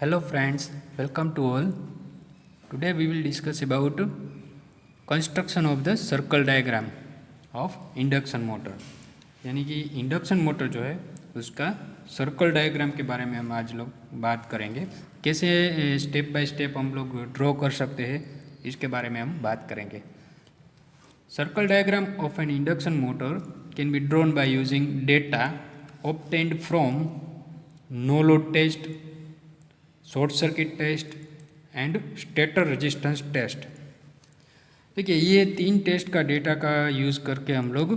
Hello friends, welcome to all. Today we will discuss about construction of the circle diagram of induction motor. यानी कि induction motor जो है उसका circle diagram के बारे में हम आज लोग बात करेंगे। कैसे स्टेप बाय स्टेप हम लोग ड्रॉ कर सकते हैं इसके बारे में हम बात करेंगे। Circle diagram of an induction motor can be drawn by using data obtained from no load test, short circuit test and stator resistance test. देखिए ये तीन टेस्ट का डेटा का यूज़ करके हम लोग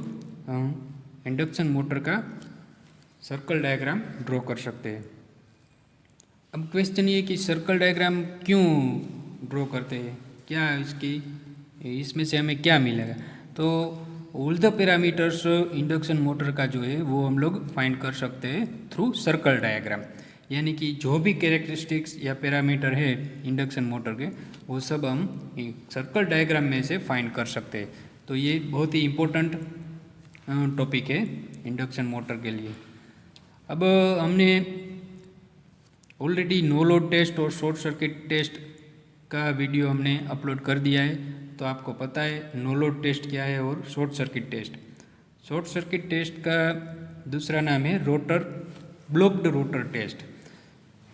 इंडक्शन मोटर का सर्कल डायग्राम ड्रॉ कर सकते हैं। अब क्वेश्चन ये कि सर्कल डायग्राम क्यों ड्रॉ करते हैं, क्या इसमें से हमें क्या मिलेगा। तो all the parameters induction motor का जो है वो हम लोग फाइंड कर सकते हैं थ्रू सर्कल डायग्राम। यानी कि जो भी कैरेक्टरिस्टिक्स या पैरामीटर है इंडक्शन मोटर के वो सब हम सर्कल डायग्राम में से फाइंड कर सकते हैं। तो ये बहुत ही इम्पोर्टेंट टॉपिक है इंडक्शन मोटर के लिए। अब हमने ऑलरेडी नो लोड टेस्ट और शॉर्ट सर्किट टेस्ट का वीडियो हमने अपलोड कर दिया है, तो आपको पता है नो लोड टेस्ट क्या है और short circuit test. Short circuit test का दूसरा नाम है ब्लॉक्ड रोटर टेस्ट।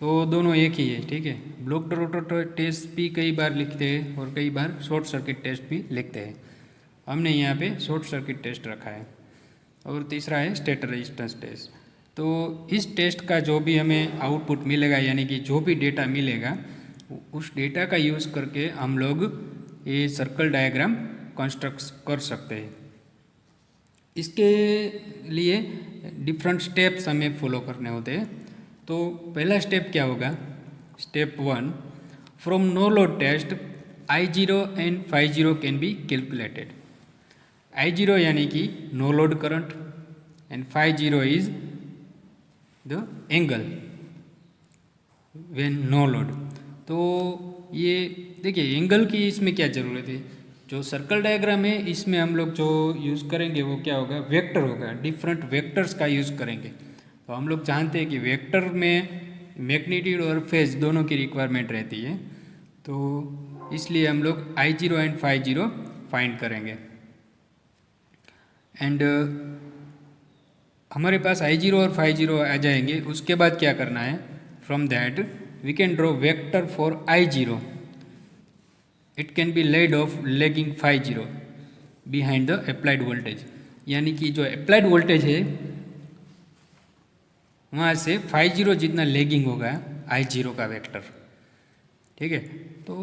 तो दोनों एक ही है, ठीक है। ब्लॉक्ड रोटर टेस्ट भी कई बार लिखते हैं और कई बार शॉर्ट सर्किट टेस्ट भी लिखते हैं। हमने यहाँ पे शॉर्ट सर्किट टेस्ट रखा है। और तीसरा है स्टेटर रेजिस्टेंस टेस्ट। तो इस टेस्ट का जो भी हमें आउटपुट मिलेगा, यानी कि जो भी डेटा मिलेगा उस डेटा का यूज़ करके हम लोग ये सर्कल डायग्राम कंस्ट्रक्ट कर सकते हैं। इसके लिए डिफरेंट स्टेप्स हमें फॉलो करने होते हैं। तो पहला स्टेप क्या होगा, step 1, from no load test I0 and φ0 can be calculated. I0 यानी कि no load current and φ0 is the angle when no load. तो ये देखिए एंगल की इसमें क्या ज़रूरत है। जो सर्कल डायग्राम है इसमें हम लोग जो यूज़ करेंगे वो क्या होगा, वेक्टर होगा। डिफरेंट वेक्टर्स का यूज़ करेंगे। तो हम लोग जानते हैं कि वेक्टर में मैग्नीट्यूड और फेज दोनों की रिक्वायरमेंट रहती है। तो इसलिए हम लोग I0 एंड φ0 फाइंड करेंगे। एंड हमारे पास I0 और φ0 आ जाएंगे। उसके बाद क्या करना है, from that we can draw vector for I0। It can be led of lagging φ0 behind the applied voltage. यानी कि जो अप्लाइड वोल्टेज है वहाँ से φ0 जितना लेगिंग होगा I0 का वेक्टर, ठीक है। तो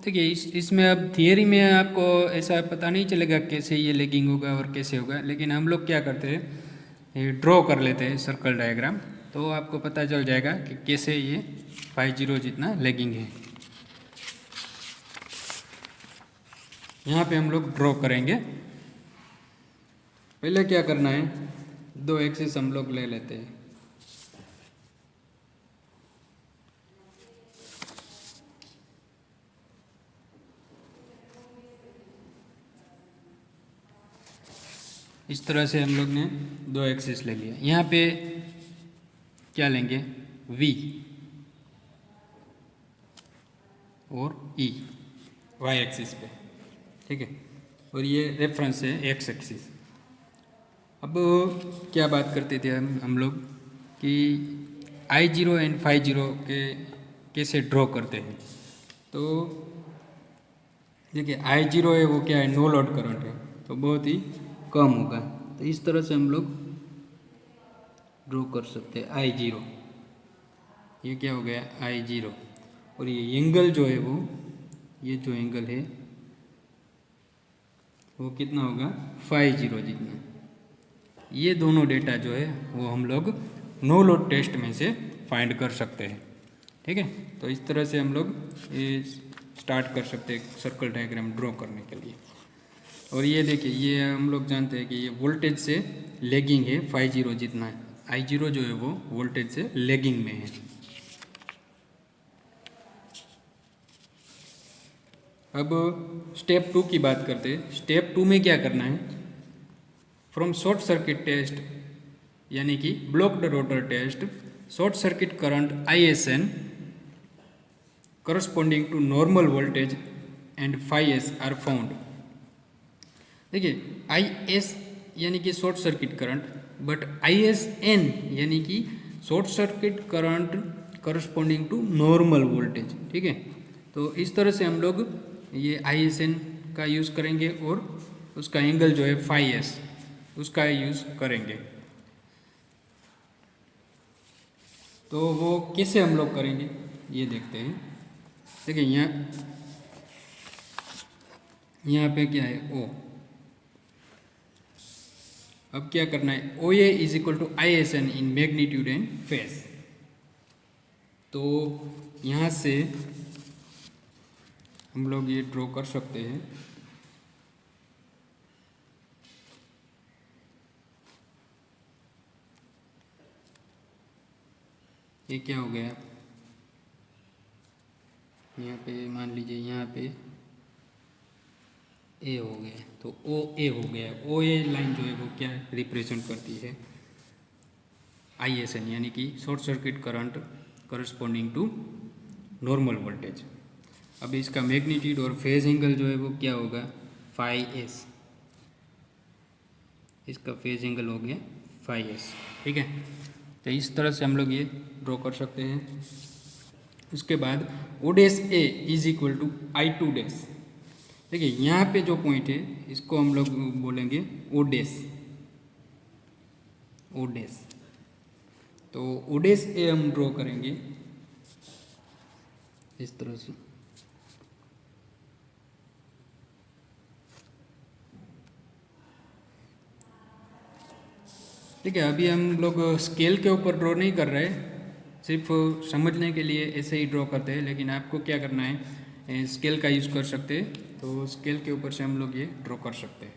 देखिए इसमें अब थियरी में आपको ऐसा पता नहीं चलेगा कैसे ये लेगिंग होगा और कैसे होगा, लेकिन हम लोग क्या करते हैं ड्रॉ कर लेते हैं सर्कल डायग्राम। तो आपको पता चल जाएगा कि कैसे ये φ0 जितना लेगिंग है। यहाँ पे हम लोग ड्रॉ करेंगे। पहले क्या करना है, दो एक्सिस हम लोग ले लेते हैं। इस तरह से हम लोग ने दो एक्सिस ले लिया। यहाँ पे क्या लेंगे, V और E Y एक्सिस पे, ठीक है। और ये रेफरेंस है X एक्सिस। अब क्या बात करते थे हम लोग कि I0 एंड φ0 के कैसे ड्रॉ करते हैं। तो देखिए I0 है वो क्या है, नो लोड करंट है, तो बहुत ही कम होगा। तो इस तरह से हम लोग ड्रॉ कर सकते हैं I0। ये क्या हो गया I0। और ये एंगल जो है वो, ये जो एंगल है वो कितना होगा φ0 जितना। ये दोनों डेटा जो है वो हम लोग नो लोड टेस्ट में से फाइंड कर सकते हैं, ठीक है। तो इस तरह से हम लोग ये स्टार्ट कर सकते हैं सर्कल डायग्राम ड्रॉ करने के लिए। और ये देखिए ये हम लोग जानते हैं कि ये वोल्टेज से लेगिंग है φ0 जितना है। I0 जो है वो वोल्टेज से लेगिंग में है। अब स्टेप 2 की बात करते हैं। स्टेप 2 में क्या करना है, फ्रॉम शॉर्ट सर्किट टेस्ट यानी कि blocked rotor test, short circuit current ISN corresponding to normal voltage and phi s are found. देखिए आई एस यानी कि short circuit current, but I S N यानी कि short circuit current corresponding to normal voltage. ठीक है, तो इस तरह से हम लोग ये आई एस एन का यूज़ करेंगे और उसका एंगल जो है फाई एस उसका यूज़ करेंगे। तो वो कैसे हम लोग करेंगे ये देखते हैं। देखिए यहाँ पे क्या है ओ, अब क्या करना है, O A is equal to I S N in magnitude and phase. तो यहाँ से हम लोग ये ड्रॉ कर सकते हैं। ये क्या हो गया, यहाँ पे मान लीजिए यहाँ पे ए हो गया, तो ओ ए हो गया। ओ ए लाइन जो है वो क्या रिप्रेजेंट करती है, आई एस एन यानी कि short circuit current corresponding to normal voltage. अब इसका मैग्नीट्यूड और फेज एंगल जो है वो क्या होगा, फाई एस। इसका फेज एंगल हो गया फाई एस। ठीक है, तो इस तरह से हम लोग ये ड्रॉ कर सकते हैं। उसके बाद O dash A is equal to I two dash. देखिए यहाँ पे जो पॉइंट है इसको हम लोग बोलेंगे ओ डैश, ओ डैश। तो ओ डैश ए हम ड्रॉ करेंगे इस तरह से। ठीक है, अभी हम लोग स्केल के ऊपर ड्रॉ नहीं कर रहे, सिर्फ समझने के लिए ऐसे ही ड्रॉ करते हैं। लेकिन आपको क्या करना है, स्केल का यूज़ कर सकते हैं, तो स्केल के ऊपर से हम लोग ये ड्रॉ कर सकते हैं।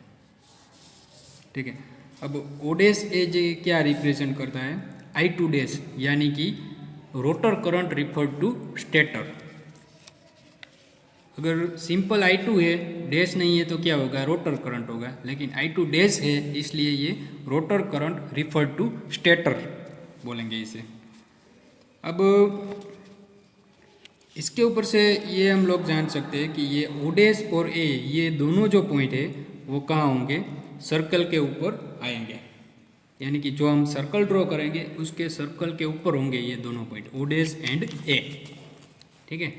ठीक है, अब ओ डैश ए जे क्या रिप्रेजेंट करता है, आई टू डैश यानी कि rotor current referred to stator. अगर सिंपल आई टू है, डैश नहीं है, तो क्या होगा, रोटर करंट होगा। लेकिन आई टू डैश है इसलिए ये rotor current referred to stator बोलेंगे इसे। अब इसके ऊपर से ये हम लोग जान सकते हैं कि ये ओ डैश और ए ये दोनों जो पॉइंट है वो कहाँ होंगे, सर्कल के ऊपर आएंगे। यानी कि जो हम सर्कल ड्रॉ करेंगे उसके सर्कल के ऊपर होंगे ये दोनों पॉइंट, ओ डैश एंड ए। ठीक है,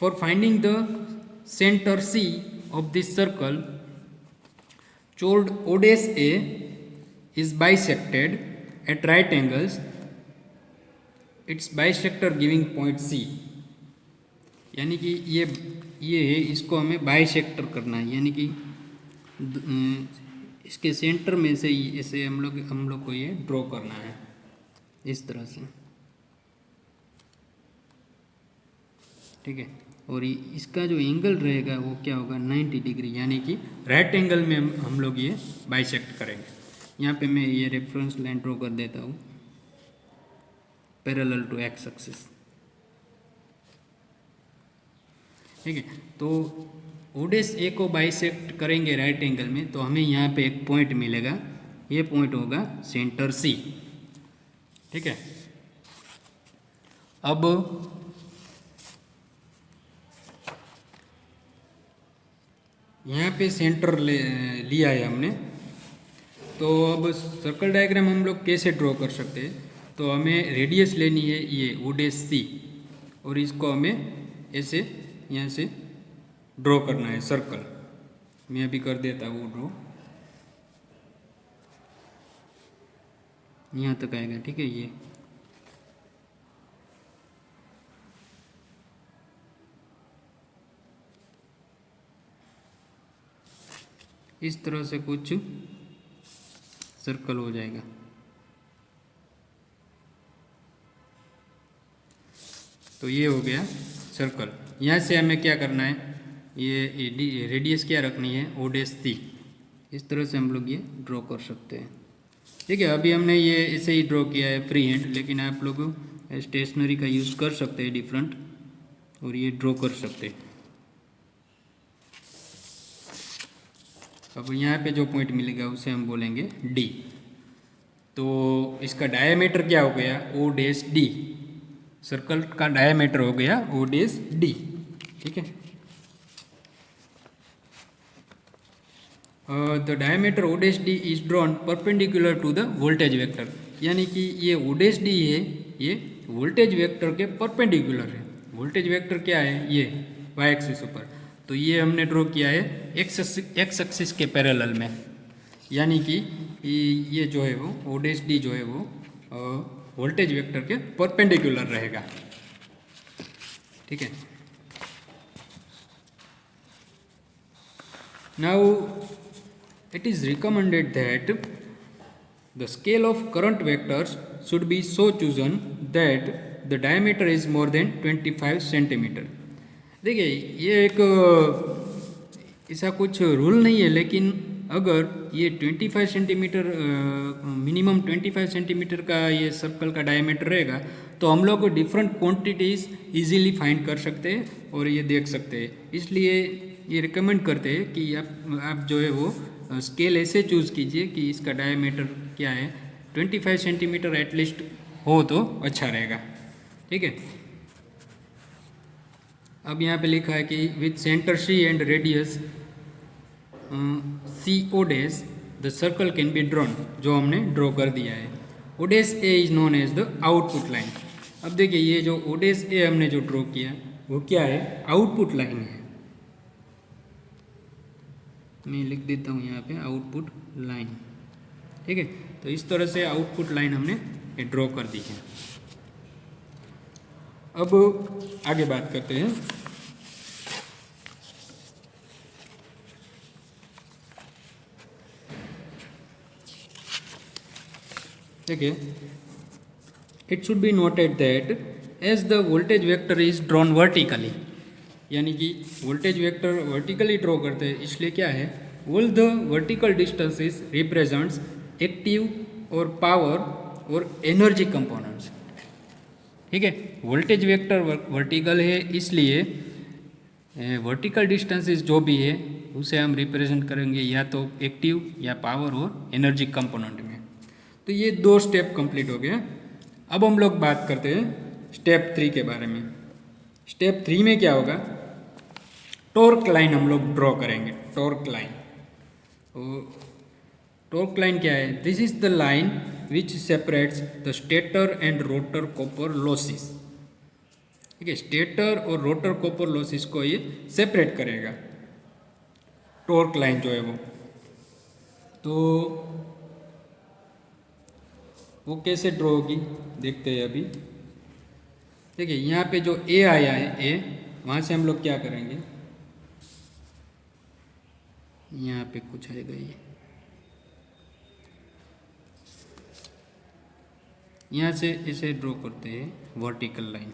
for finding the center C of this circle, chord O dash A is bisected at right angles, its bisector giving point C। यानी कि ये है, इसको हमें बाइसेक्टर करना है, यानी कि इसके सेंटर में से ऐसे हम लोग को ये ड्रॉ करना है इस तरह से। ठीक है, और इसका जो एंगल रहेगा वो क्या होगा, 90 डिग्री, यानी कि राइट एंगल में हम लोग ये बाइसेक्ट करेंगे। यहाँ पे मैं ये रेफरेंस लाइन ड्रॉ कर देता हूँ, पैरेलल टू एक्स एक्सिस। ठीक है, तो ओ डैश ए को बाइसेक्ट करेंगे राइट एंगल में, तो हमें यहाँ पे एक पॉइंट मिलेगा, ये पॉइंट होगा सेंटर सी। ठीक है, अब यहाँ पे सेंटर लिया है हमने, तो अब सर्कल डायग्राम हम लोग कैसे ड्रॉ कर सकते हैं, तो हमें रेडियस लेनी है ये ओ डैश सी, और इसको हमें ऐसे यहाँ से ड्रॉ करना है सर्कल। मैं अभी कर देता हूँ ड्रॉ, यहाँ तक आएगा। ठीक है, ये इस तरह से कुछ सर्कल हो जाएगा। तो ये हो गया सर्कल। यहाँ से हमें क्या करना है, ये रेडियस क्या रखनी है, ओ डैश सी। इस तरह से हम लोग ये ड्रॉ कर सकते हैं। ठीक है, अभी हमने ये ऐसे ही ड्रॉ किया है फ्री हैंड, लेकिन आप लोग स्टेशनरी का यूज़ कर सकते हैं डिफरेंट, और ये ड्रॉ कर सकते हैं। अब यहाँ पे जो पॉइंट मिलेगा उसे हम बोलेंगे डी। तो इसका डायमीटर क्या हो गया, ओ डैश डी। सर्कल का डायमीटर हो गया ओ डैश डी। ठीक है, the diameter O dash D is drawn perpendicular to the voltage vector, यानी कि ये ओ डैश डी है, ये वोल्टेज वेक्टर के परपेंडिकुलर है। वोल्टेज वेक्टर क्या है, ये वाई एक्सिस ऊपर, तो ये हमने ड्रॉ किया है एक्स एक्सिस के पैरेलल में, यानी कि ये जो है वो ओ डैश डी जो है वो वोल्टेज वेक्टर के परपेंडिकुलर रहेगा। ठीक है, now it is recommended that the scale of current vectors should be so chosen that the diameter is more than 25 centimetre. देखिए ये एक ऐसा कुछ रूल नहीं है, लेकिन अगर ये 25 सेंटीमीटर मिनिमम 25 सेंटीमीटर का ये सर्कल का डायमीटर रहेगा तो हम लोग डिफरेंट क्वांटिटीज़ इजीली फाइंड कर सकते हैं और ये देख सकते हैं। इसलिए ये रिकमेंड करते हैं कि आप जो है वो स्केल ऐसे चूज़ कीजिए कि इसका डायमीटर क्या है 25 सेंटीमीटर एटलीस्ट हो तो अच्छा रहेगा। ठीक है, अब यहाँ पे लिखा है कि with centre C and radius C O dash the circle can be drawn, जो हमने ड्रॉ कर दिया है। O dash A is known as the output line. अब देखिए ये जो ओ डैश ए हमने जो ड्रॉ किया वो क्या है, आउटपुट लाइन है। मैं लिख देता हूँ यहाँ पे आउटपुट लाइन। ठीक है, तो इस तरह से आउटपुट लाइन हमने ड्रॉ कर दी है। अब आगे बात करते हैं। देखिए, it should be noted that as the voltage vector is drawn vertically, यानी कि वोल्टेज वेक्टर वर्टिकली ड्रॉ करते हैं, इसलिए क्या है, all the vertical distances represents active और पावर और एनर्जी कंपोनेंट्स। ठीक है, वोल्टेज वेक्टर वर्टिकल है, इसलिए वर्टिकल डिस्टेंसेस जो भी है उसे हम रिप्रेजेंट करेंगे या तो एक्टिव या पावर और एनर्जी कंपोनेंट में। तो ये 2 स्टेप कंप्लीट हो गया। अब हम लोग बात करते हैं स्टेप 3 के बारे में। स्टेप 3 में क्या होगा, टॉर्क लाइन हम लोग ड्रॉ करेंगे। टॉर्क लाइन, टॉर्क लाइन क्या है, this is the line which separates the stator and rotor copper losses. ठीक है, स्टेटर और रोटर कॉपर लॉसेस को ये सेपरेट करेगा, टॉर्क लाइन जो है वो। तो वो कैसे ड्रॉ होगी देखते हैं अभी। देखिए यहाँ पे जो ए आया है, ए, वहाँ से हम लोग क्या करेंगे, यहाँ पे कुछ आएगा, ये यहाँ से इसे ड्रॉ करते हैं वर्टिकल लाइन।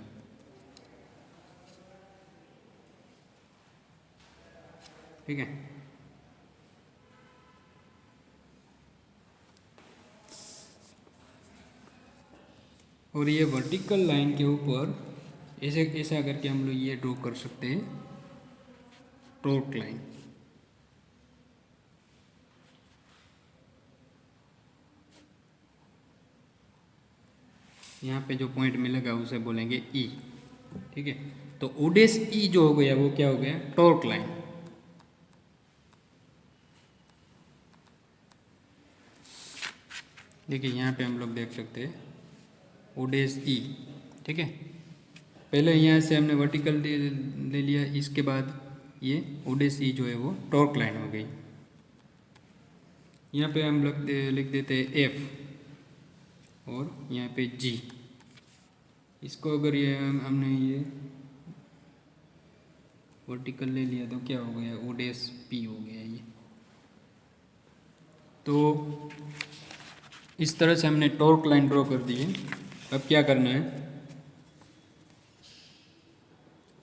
ठीक है, और ये वर्टिकल लाइन के ऊपर ऐसे ऐसा करके हम लोग ये ड्रॉ कर सकते हैं टॉर्क लाइन। यहाँ पे जो पॉइंट मिलेगा उसे बोलेंगे ई। ठीक है, तो ओ डैश ई जो हो गया वो क्या हो गया, टॉर्क लाइन। देखिए यहाँ पे हम लोग देख सकते हैं ओ डैश ई। ठीक है, पहले यहाँ से हमने वर्टिकल ले लिया, इसके बाद ये ओ डैश ई जो है वो टॉर्क लाइन हो गई। यहाँ पे हम लिख देते हैं एफ और यहाँ पे जी। इसको अगर ये हमने ये वर्टिकल ले लिया तो क्या हो गया, ओ डैश पी हो गया ये। तो इस तरह से हमने टॉर्क लाइन ड्रॉ कर दी है। अब क्या करना है,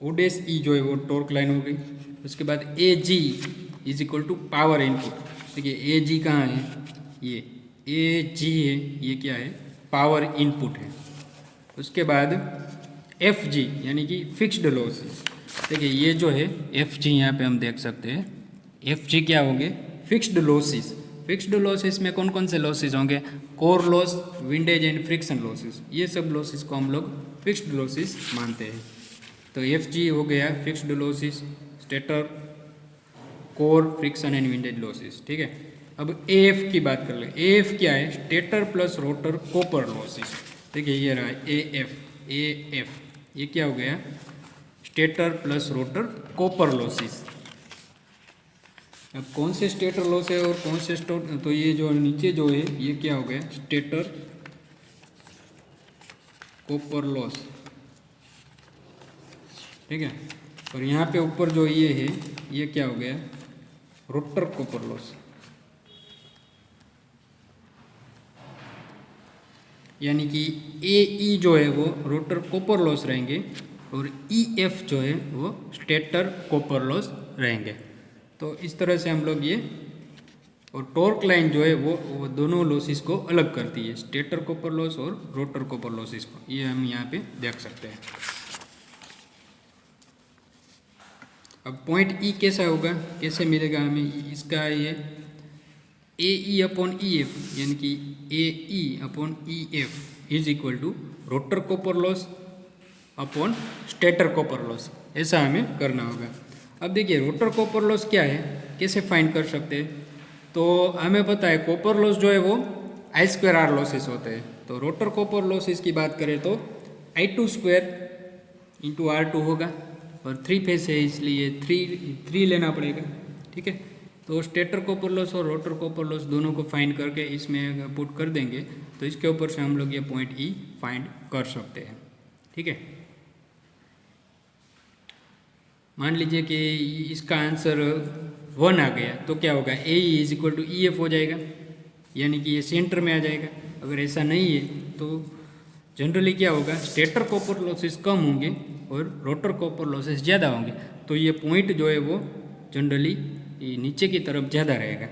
ओ डैश ई जो है वो टॉर्क लाइन हो गई। उसके बाद A G is equal to power input. देखिए ए जी कहाँ है, ये ए जी है, ये क्या है, पावर इनपुट है। उसके बाद एफ जी यानी कि फिक्स्ड लॉसेस। देखिए ये जो है एफ जी यहाँ पे हम देख सकते हैं, एफ जी क्या होंगे, फिक्स्ड लॉसेस। फिक्स्ड लॉसेस में कौन कौन से लॉसेस होंगे? Core loss, windage and friction losses, ये सब लॉसेस को हम लोग फिक्स्ड लॉसेस मानते हैं। तो FG हो गया fixed losses, stator, core, friction and windage losses, ठीक है। अब AF की बात कर ले। AF क्या है? Stator plus rotor copper losses. देखिए ये रहा AF, ये क्या हो गया? Stator plus rotor copper losses. अब कौन से स्टेटर लॉस है और कौन से तो ये जो नीचे जो है ये क्या हो गया? स्टेटर कॉपर लॉस, ठीक है। और यहाँ पे ऊपर जो ये है ये क्या हो गया? Rotor copper loss. यानी कि AE जो है वो रोटर कॉपर लॉस रहेंगे और EF जो है वो स्टेटर कॉपर लॉस रहेंगे। तो इस तरह से हम लोग ये, और टॉर्क लाइन जो है वो दोनों लॉसेस को अलग करती है, स्टेटर कॉपर लॉस और रोटर कॉपर लॉसेस को। ये हम यहाँ पे देख सकते हैं। अब पॉइंट E कैसा होगा, कैसे मिलेगा हमें इसका? ये AE अपॉन EF यानी कि AE upon EF is equal to rotor copper loss upon stator copper loss, ऐसा हमें करना होगा। अब देखिए रोटर कॉपर लॉस क्या है, कैसे फाइंड कर सकते हैं? तो हमें पता है कॉपर लॉस जो है वो I2R लॉसेस होते हैं। तो रोटर कॉपर लॉसेस की बात करें तो I2² इंटू R2 होगा, और 3 फेस है इसलिए 3 लेना पड़ेगा, ठीक है। तो स्टेटर कॉपर लॉस और रोटर कॉपर लॉस दोनों को फाइंड करके इसमें पुट कर देंगे तो इसके ऊपर से हम लोग ये पॉइंट E फाइंड कर सकते हैं, ठीक है। मान लीजिए कि इसका आंसर 1 आ गया तो क्या होगा? AE is equal to EF हो जाएगा, यानी कि ये सेंटर में आ जाएगा। अगर ऐसा नहीं है तो जनरली क्या होगा? स्टेटर कॉपर लॉसेस कम होंगे और रोटर कॉपर लॉसेस ज़्यादा होंगे। तो ये पॉइंट जो है वो जनरली नीचे की तरफ ज़्यादा रहेगा,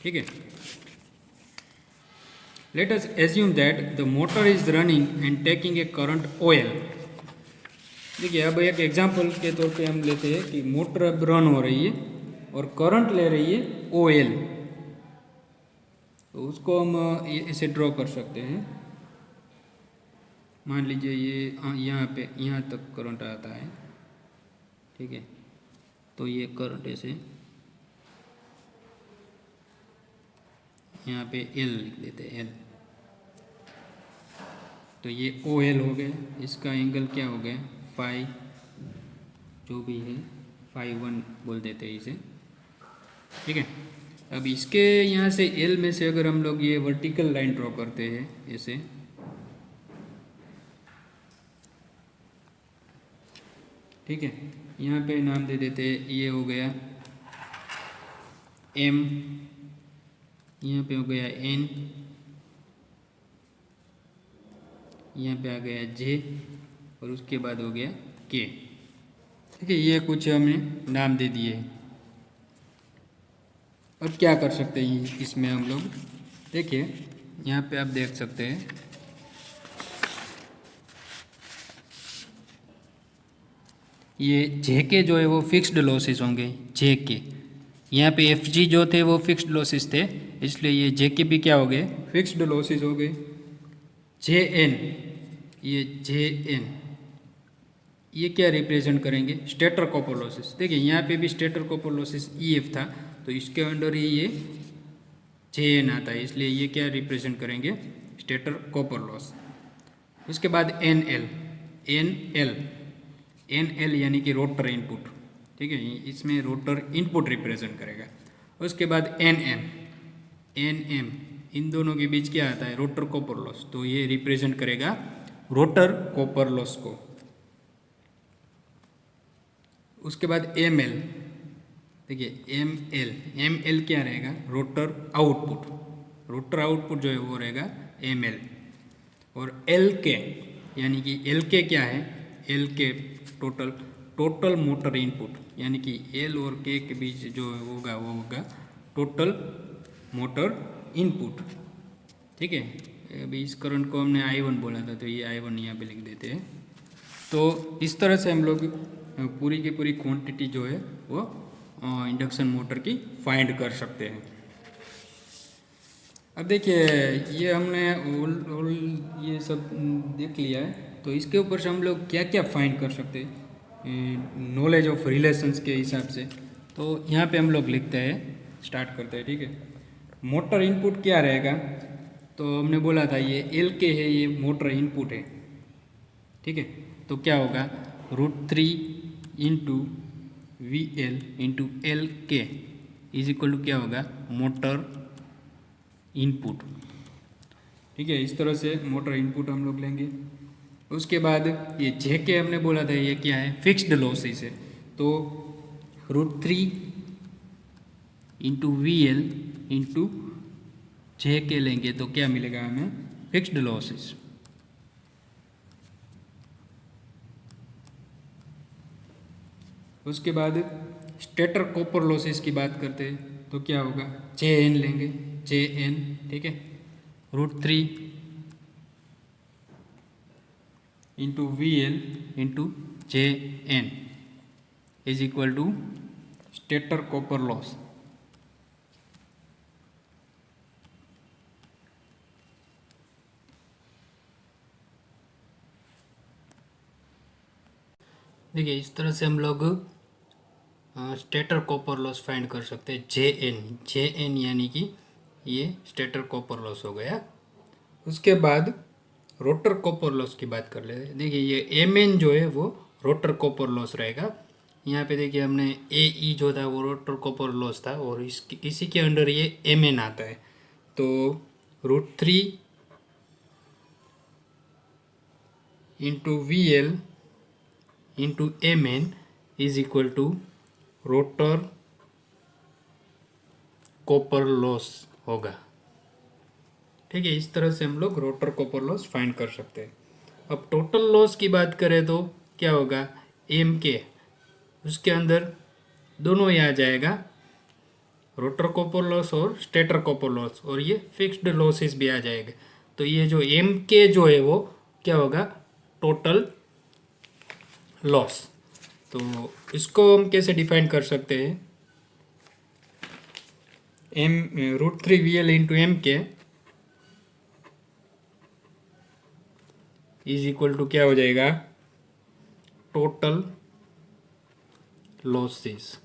ठीक है। Let us assume that the motor is running and taking a current OL। देखिए अब एक एग्जांपल के तौर पे हम लेते हैं कि मोटर अब रन हो रही है और करंट ले रही है OL। तो उसको हम इसे ड्रॉ कर सकते हैं। मान लीजिए ये यहाँ तक करंट आता है, ठीक है। तो ये करंट ऐसे यहाँ पे L लिख देते हैं, L। तो ये OL हो गया, इसका एंगल क्या हो गया? फाई, जो भी है φ1 बोल देते हैं इसे, ठीक है। अब इसके यहाँ से L में से अगर हम लोग ये वर्टिकल लाइन ड्रॉ करते हैं ऐसे, ठीक है। यहाँ पे नाम दे देते हैं, ये हो गया M, यहाँ पे हो गया N, यहाँ पे आ गया J और उसके बाद हो गया K, ठीक है। ये कुछ हमने नाम दे दिए। अब क्या कर सकते हैं इसमें हम लोग? देखिए यहाँ पे आप देख सकते हैं ये JK जो है वो फिक्स्ड लॉसेस होंगे, JK। यहाँ पे FG जो थे वो फिक्स्ड लॉसेस थे, इसलिए ये JK भी क्या हो गए? फिक्स्ड लॉसेस हो गए। JN, ये JN ये क्या रिप्रेजेंट करेंगे? Stator copper losses. देखिए यहाँ पे भी स्टेटर कॉपर लॉसेस EF था, तो इसके अंडर ही ये JN आता है, इसलिए ये क्या रिप्रेजेंट करेंगे? Stator copper loss. उसके बाद NL यानी कि रोटर इनपुट, ठीक है। इसमें रोटर इनपुट रिप्रेजेंट करेगा। उसके बाद NM इन दोनों के बीच क्या आता है? रोटर कॉपर लॉस, तो ये रिप्रेजेंट करेगा रोटर कॉपर लॉस को। उसके बाद ML, देखिए ML क्या रहेगा? रोटर आउटपुट जो है वो रहेगा ML। और LK यानी कि LK क्या है? LK टोटल मोटर इनपुट, यानी कि L और K के बीच जो होगा वो होगा टोटल मोटर इनपुट, ठीक है। अभी इस करंट को हमने I1 बोला था, तो ये I1 यहाँ पे लिख देते हैं। तो इस तरह से हम लोग पूरी की पूरी क्वांटिटी जो है वो इंडक्शन मोटर की फाइंड कर सकते हैं। अब देखिए, ये हमने ऑल ये सब देख लिया है। तो इसके ऊपर से हम लोग क्या क्या फाइंड कर सकते हैं नॉलेज ऑफ रिलेशंस के हिसाब से। तो यहाँ पे हम लोग लिखते हैं, स्टार्ट करते हैं, ठीक है। मोटर इनपुट क्या रहेगा, तो हमने बोला था ये एल के है, ये मोटर इनपुट है, ठीक है। तो क्या होगा, √3 into V L into L के इज इक्वल टू क्या होगा, मोटर इनपुट, ठीक है। इस तरह से मोटर इनपुट हम लोग लेंगे। उसके बाद ये जे के हमने बोला था ये क्या है, फिक्स्ड लॉसेस है। तो √3 इंटू वी एल इंटू जे के लेंगे तो क्या मिलेगा हमें, फिक्स्ड लॉसेस। उसके बाद स्टेटर कॉपर लॉसेस की बात करते हैं तो क्या होगा, जे एन लेंगे, जे एन, ठीक है। √3 into V L into J N is equal to stator copper loss. देखिए, इस तरह से हम लोग स्टेटर कॉपर लॉस फाइंड कर सकते हैं, जे एन यानी कि ये स्टेटर कॉपर लॉस हो गया। उसके बाद रोटर कॉपर लॉस की बात कर लेते हैं। देखिए, ये एम एन जो है वो रोटर कॉपर लॉस रहेगा। यहाँ पे देखिए हमने ए ई जो था वो रोटर कॉपर लॉस था, और इसी के अंडर ये एम एन आता है। तो √3 into V L into M N is equal to rotor copper loss होगा, ठीक है। इस तरह से हम लोग रोटर कॉपर लॉस फाइंड कर सकते हैं। अब टोटल लॉस की बात करें तो क्या होगा, एम के उसके अंदर दोनों ही आ जाएगा, रोटर कॉपर लॉस और स्टेटर कॉपर लॉस, और ये फिक्स्ड लॉसेस भी आ जाएगा। तो ये जो एम के जो है वो क्या होगा, टोटल लॉस। तो इसको हम कैसे डिफाइन कर सकते हैं, M √3 V L into M K is equal to क्या हो जाएगा, टोटल लॉसेस।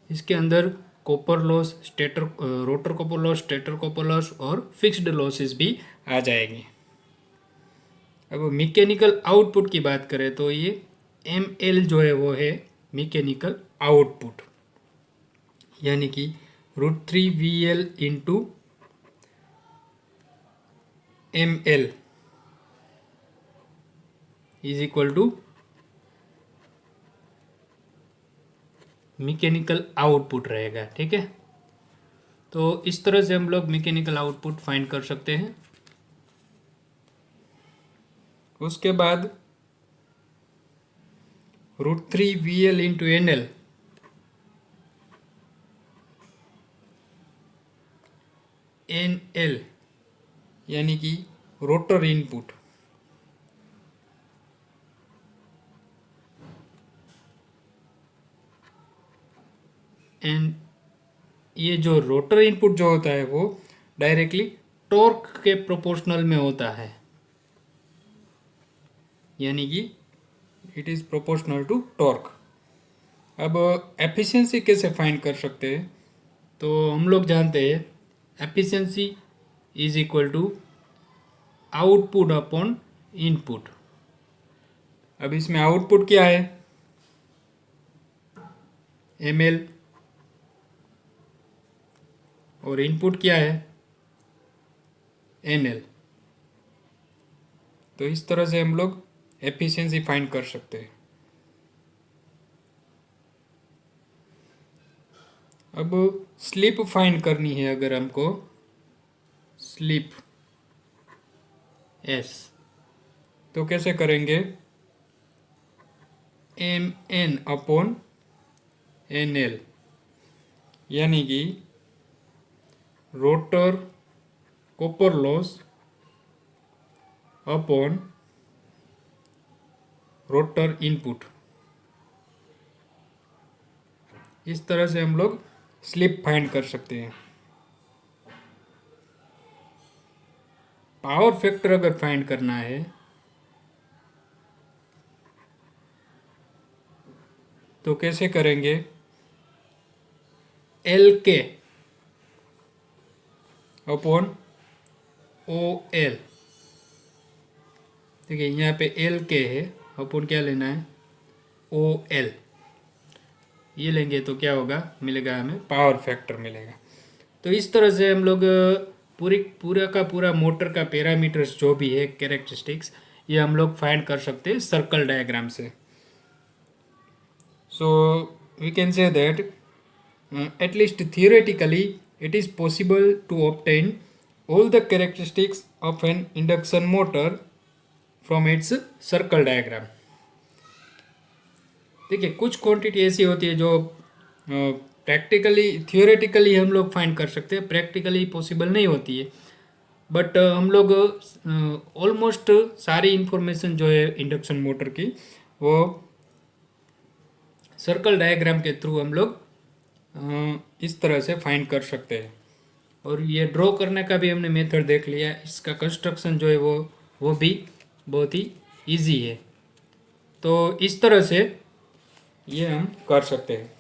इसके अंदर copper loss, stator rotor copper loss, stator copper loss और फिक्स्ड लॉसेस भी आ जाएंगे। अब मैकेनिकल आउटपुट की बात करें तो ये एम एल जो है वो है मैकेनिकल आउटपुट, यानी कि √3 V L into M L is equal to mechanical output रहेगा, ठीक है। तो इस तरह से हम लोग मैकेनिकल आउटपुट फाइंड कर सकते हैं। उसके बाद √3 V L into N L यानी कि रोटर इनपुट, एंड ये जो रोटर इनपुट जो होता है वो डायरेक्टली टॉर्क के प्रोपोर्शनल में होता है, यानी कि it is proportional to torque. अब एफिशिएंसी कैसे फाइंड कर सकते हैं, तो हम लोग जानते हैं efficiency is equal to output upon input. अब इसमें आउटपुट क्या है, एम एल, और इनपुट क्या है, एन एल। तो इस तरह से हम लोग एफिशिएंसी फाइंड कर सकते हैं। अब स्लिप फाइंड करनी है अगर हमको, स्लिप एस, तो कैसे करेंगे, M N upon N L, यानी कि rotor copper loss upon rotor input. इस तरह से हम लोग स्लिप फाइंड कर सकते हैं। पावर फैक्टर अगर फाइंड करना है तो कैसे करेंगे? एल के अपॉन ओ एल। ठीक है, यहाँ पे एल के है, अपॉन क्या लेना है? O L. ये लेंगे तो क्या होगा? मिलेगा हमें पावर फैक्टर मिलेगा। तो इस तरह से हम लोग पूरा का पूरा मोटर का पैरामीटर्स जो भी है, कैरेक्टरिस्टिक्स, ये हम लोग फाइंड कर सकते हैं सर्कल डायग्राम से। So we can say that at least theoretically it is possible to obtain all the characteristics of an induction motor from its circle diagram। देखिए, कुछ क्वांटिटी ऐसी होती है जो प्रैक्टिकली थियोरेटिकली हम लोग फाइंड कर सकते हैं, प्रैक्टिकली पॉसिबल नहीं होती है, बट हम लोग ऑलमोस्ट सारी इंफॉर्मेशन जो है इंडक्शन मोटर की, वो सर्कल डायग्राम के थ्रू हम लोग इस तरह से फाइंड कर सकते हैं। और ये ड्रॉ करने का भी हमने मेथड देख लिया, इसका कंस्ट्रक्शन जो है वो भी बहुत ही इजी है। तो इस तरह से ये हम कर सकते हैं।